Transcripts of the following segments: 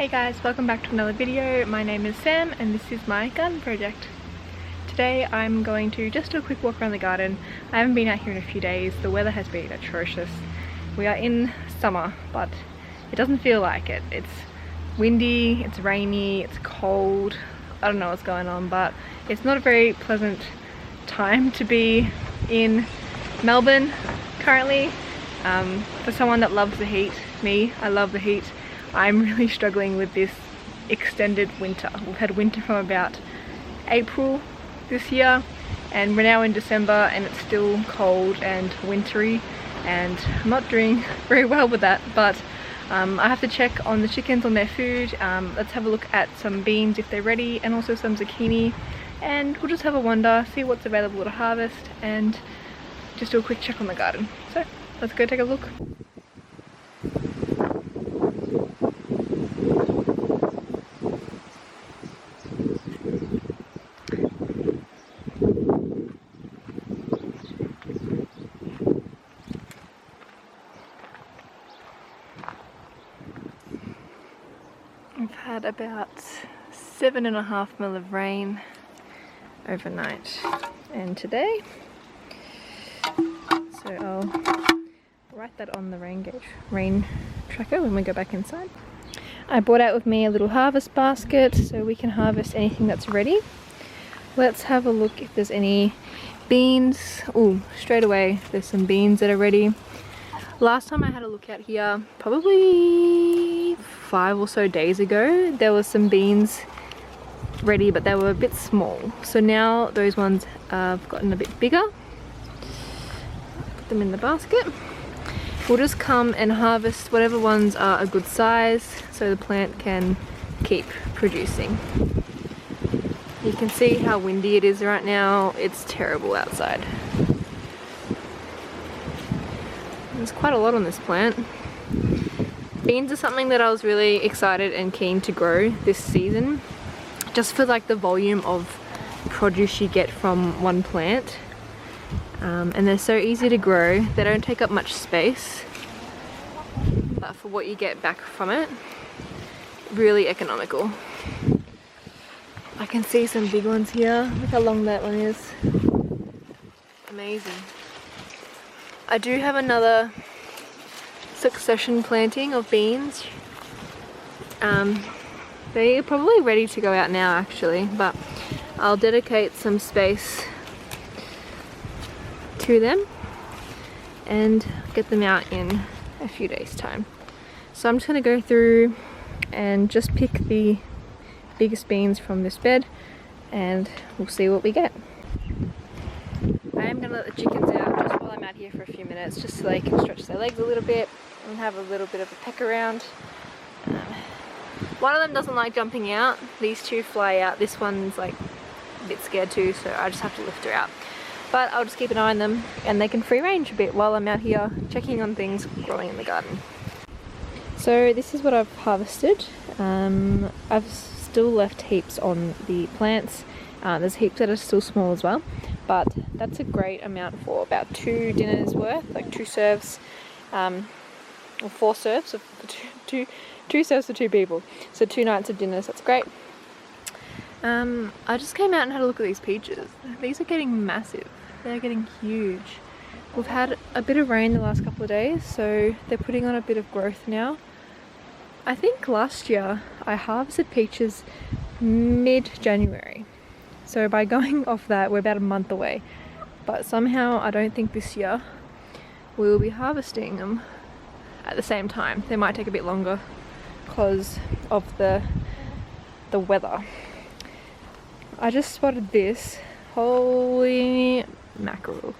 Hey guys, welcome back to another video. My name is Sam and this is my garden project. Today I'm going to just do a quick walk around the garden. I haven't been out here in a few days. The weather has been atrocious. We are in summer, but it doesn't feel like it. It's windy, it's rainy, it's cold. I don't know what's going on, but it's not a very pleasant time to be in Melbourne currently. For someone that loves the heat, me, I love the heat. I'm really struggling with this extended winter. We've had winter from about April this year and we're now in December and it's still cold and wintry and I'm not doing very well with that, but I have to check on the chickens on their food. Let's have a look at some beans if they're ready and also some zucchini, and we'll just have a wander, see what's available to harvest and just do a quick check on the garden. So let's go take a look. We've had about 7.5 mil of rain overnight and today, so I'll write that on the rain tracker when we go back inside. I brought out with me a little harvest basket so we can harvest anything that's ready. Let's have a look if there's any beans. Oh, straight away there's some beans that are ready. Last time I had a look out here, probably 5 or so days ago, there was some beans ready, but they were a bit small. So now those ones have gotten a bit bigger. Put them in the basket. We'll just come and harvest whatever ones are a good size so the plant can keep producing. You can see how windy it is right now. It's terrible outside. There's quite a lot on this plant. Beans are something that I was really excited and keen to grow this season, just for like the volume of produce you get from one plant. And they're so easy to grow. They don't take up much space, but for what you get back from it, really economical. I can see some big ones here. Look how long that one is. Amazing. I do have another succession planting of beans. They're probably ready to go out now actually, but I'll dedicate some space to them and get them out in a few days time. So I'm just going to go through and just pick the biggest beans from this bed and we'll see what we get. I am going to let the chickens out just while I'm out here for a few minutes, just so they can stretch their legs a little bit and have a little bit of a peck around. One of them doesn't like jumping out. These two fly out. This one's like a bit scared too, so I just have to lift her out. But I'll just keep an eye on them and they can free range a bit while I'm out here checking on things growing in the garden. So this is what I've harvested. I've still left heaps on the plants. There's heaps that are still small as well, but that's a great amount for about 2 dinners worth, like 2 serves, or 4 serves of two serves for 2 people, so 2 nights of dinners. That's great. I just came out and had a look at these peaches. These are getting massive. They're getting huge. We've had a bit of rain the last couple of days, so they're putting on a bit of growth now. I think last year I harvested peaches mid-January. So by going off that, we're about a month away. But somehow I don't think this year we will be harvesting them at the same time. They might take a bit longer because of the weather. I just spotted this. Holy mackerel.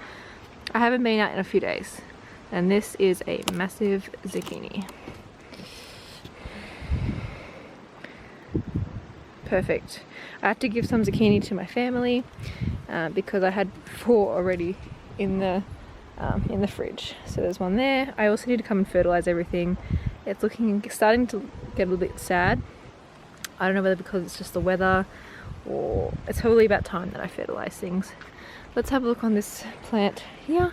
I haven't been out in a few days. And this is a massive zucchini. Perfect. I have to give some zucchini to my family because I had 4 already in the fridge. So there's one there. I also need to come and fertilize everything. It's starting to get a little bit sad. I don't know whether because it's just the weather or it's probably about time that I fertilize things. Let's have a look on this plant here.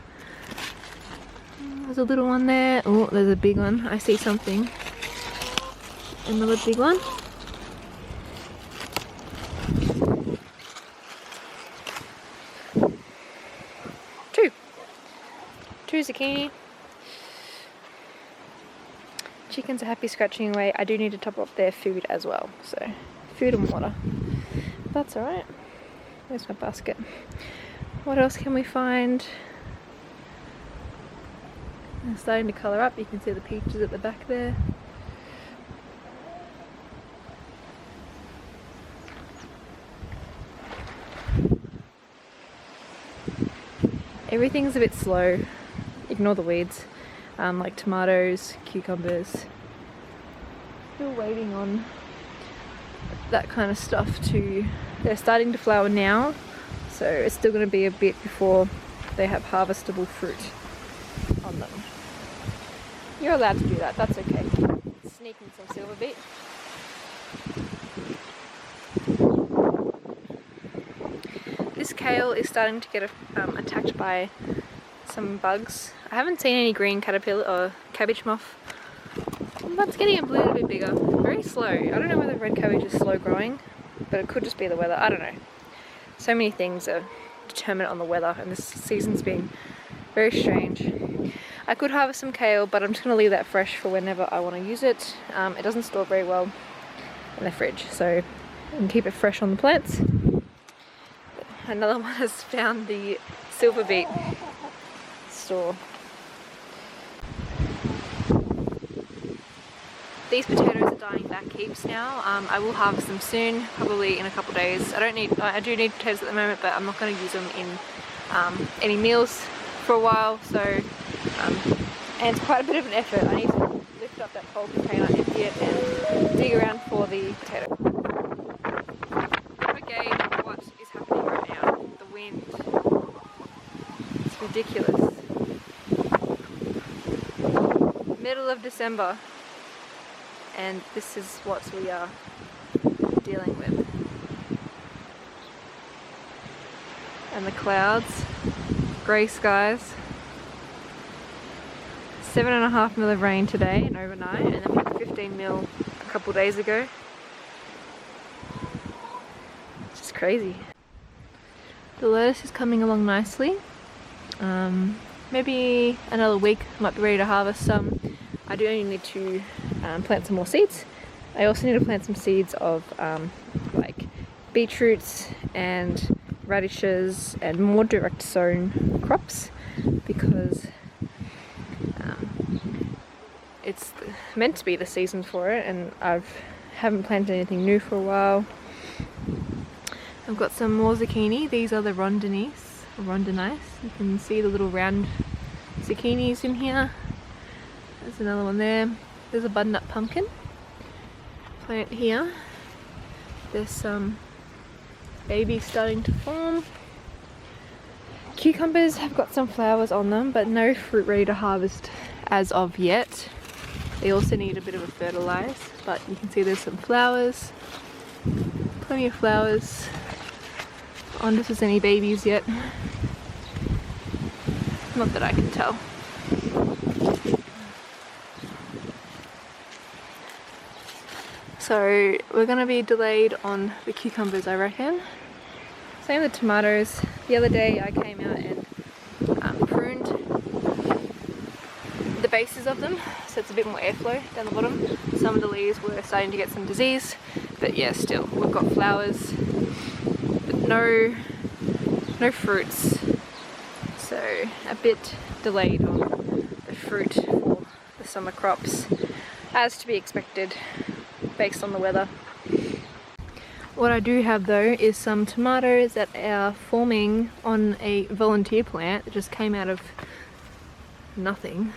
There's a little one there. Oh, there's a big one. I see something. Another big one. Two zucchini. Chickens are happy scratching away. I do need to top up their food as well, so food and water. That's alright. Where's my basket? What else can we find? They're starting to colour up. You can see the peaches at the back there. Everything's a bit slow. Ignore the weeds, like tomatoes, cucumbers. Still waiting on that kind of stuff to, they're starting to flower now, so it's still going to be a bit before they have harvestable fruit on them. You're allowed to do that, that's okay. Sneaking some silver beet. This kale is starting to get attacked by some bugs. I haven't seen any green caterpillar or cabbage moth, but it's getting a little bit bigger. Very slow. I don't know whether red cabbage is slow growing, but it could just be the weather. I don't know. So many things are determined on the weather, and this season's been very strange. I could harvest some kale, but I'm just going to leave that fresh for whenever I want to use it. It doesn't store very well in the fridge, so I can keep it fresh on the plants. Another one has found the silver beet store. These potatoes are dying back heaps now. I will harvest them soon, probably in a couple of days. I do need potatoes at the moment, but I'm not going to use them in any meals for a while. So, and it's quite a bit of an effort. I need to lift up that whole container, empty it, and dig around for the potato. Okay, what is happening right now? The wind. It's ridiculous. Middle of December, and this is what we are dealing with. And the clouds, grey skies. 7.5 mil of rain today and overnight, and then we had 15 mil a couple days ago. It's just crazy. The lettuce is coming along nicely. Maybe another week, might be ready to harvest some. I do only need to plant some more seeds. I also need to plant some seeds of like beetroots and radishes and more direct sown crops, because it's meant to be the season for it, and haven't planted anything new for a while. I've got some more zucchini. These are the rondinnies. You can see the little round zucchinis in here. There's another one there. There's a butternut pumpkin plant here. There's some babies starting to form. Cucumbers have got some flowers on them, but no fruit ready to harvest as of yet. They also need a bit of a fertilize, but you can see there's some flowers. Plenty of flowers. I wonder if there's any babies yet. Not that I can tell. So we're going to be delayed on the cucumbers, I reckon. Same with the tomatoes. The other day I came out and pruned the bases of them, so it's a bit more airflow down the bottom. Some of the leaves were starting to get some disease, but yeah, still we've got flowers, but no fruits. So a bit delayed on the fruit for the summer crops, as to be expected based on the weather. What I do have though is some tomatoes that are forming on a volunteer plant that just came out of nothing,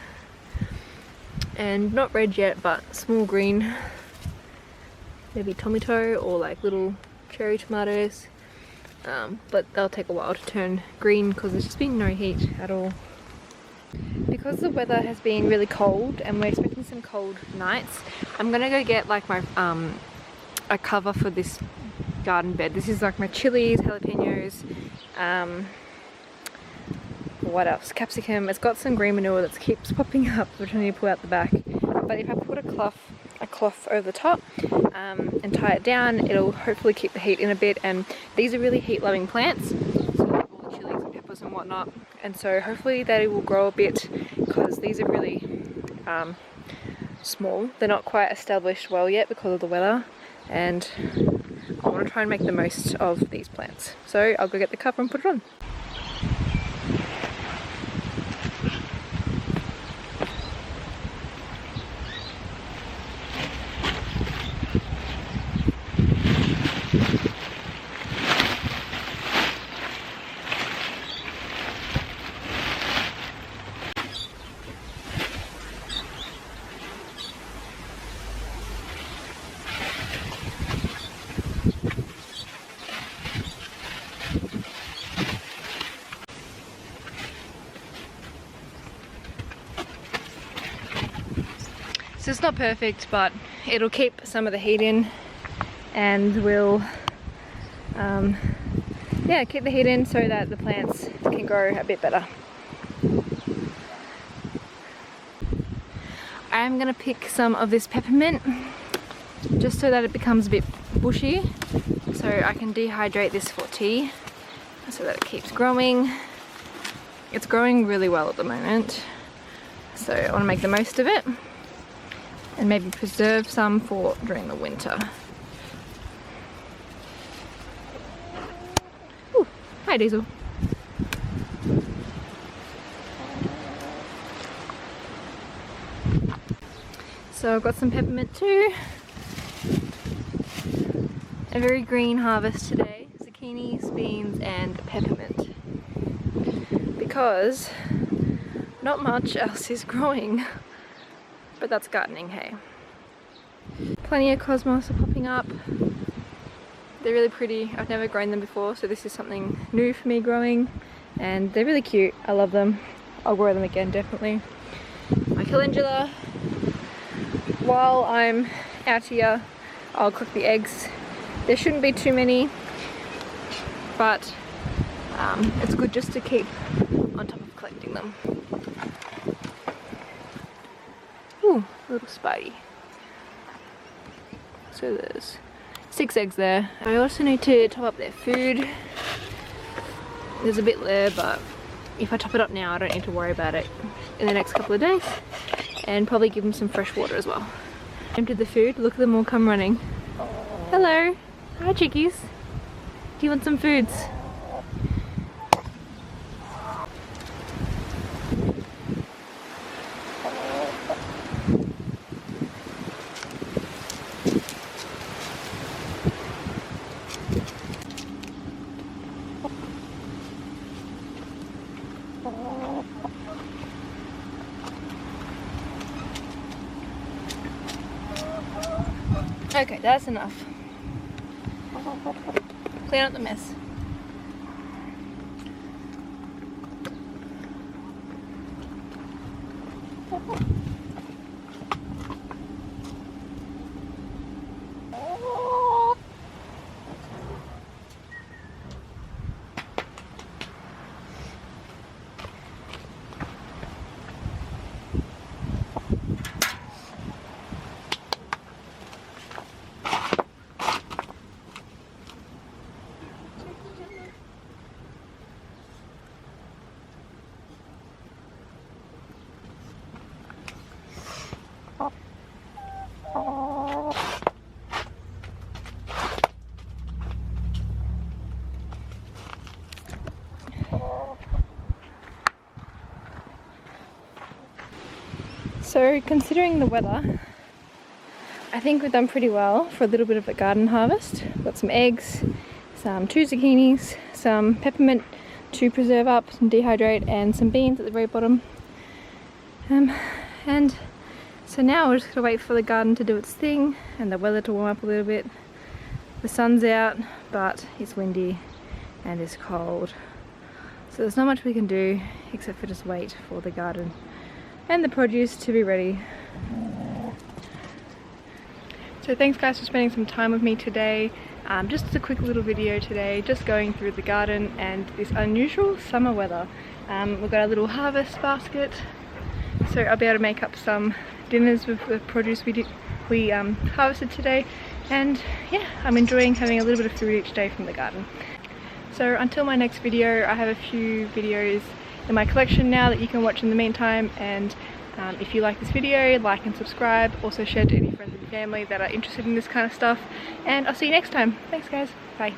and not red yet, but small green, maybe tomato or like little cherry tomatoes, but they'll take a while to turn green because there's just been no heat at all. Because the weather has been really cold and we're expecting some cold nights, I'm gonna go get like my a cover for this garden bed. This is like my chilies, jalapenos, what else? Capsicum. It's got some green manure that keeps popping up, which I need to pull out the back. But if I put a cloth a cloth over the top and tie it down. It'll hopefully keep the heat in a bit, and these are really heat loving plants, so like all the chilies and peppers and whatnot, and so hopefully they will grow a bit because these are really small. They're not quite established well yet because of the weather, and I want to try and make the most of these plants. So I'll go get the cover and put it on. So it's not perfect, but it'll keep some of the heat in and will yeah, keep the heat in so that the plants can grow a bit better. I'm gonna pick some of this peppermint just so that it becomes a bit bushy, so I can dehydrate this for tea so that it keeps growing. It's growing really well at the moment, so I want to make the most of it and maybe preserve some for during the winter. Ooh, hi Diesel. So I've got some peppermint too. A very green harvest today. Zucchinis, beans and peppermint. Because not much else is growing. But that's gardening, hey. Plenty of cosmos are popping up. They're really pretty. I've never grown them before, so this is something new for me growing. And they're really cute. I love them. I'll grow them again, definitely. My calendula. While I'm out here, I'll cook the eggs. There shouldn't be too many, but it's good just to keep on top of collecting them. Ooh, a little spidey. So there's 6 eggs there. I also need to top up their food. There's a bit there, but if I top it up now, I don't need to worry about it in the next couple of days. And probably give them some fresh water as well. Emptied the food, look at them all come running. Hello, hi chickies. Do you want some foods? Okay, that's enough. Clean up the mess. So considering the weather, I think we've done pretty well for a little bit of a garden harvest. We've got some eggs, some 2 zucchinis, some peppermint to preserve up and dehydrate, and some beans at the very bottom. And so now we're just gonna wait for the garden to do its thing and the weather to warm up a little bit. The sun's out, but it's windy and it's cold. So there's not much we can do except for just wait for the garden and the produce to be ready. So thanks guys for spending some time with me today. Just a quick little video today, just going through the garden and this unusual summer weather. We've got a little harvest basket, so I'll be able to make up some dinners with the produce we we harvested today, and yeah, I'm enjoying having a little bit of food each day from the garden. So until my next video, I have a few videos in my collection now that you can watch in the meantime, and if you like this video, like and subscribe. Also share to any friends and family that are interested in this kind of stuff, and I'll see you next time. Thanks guys, bye.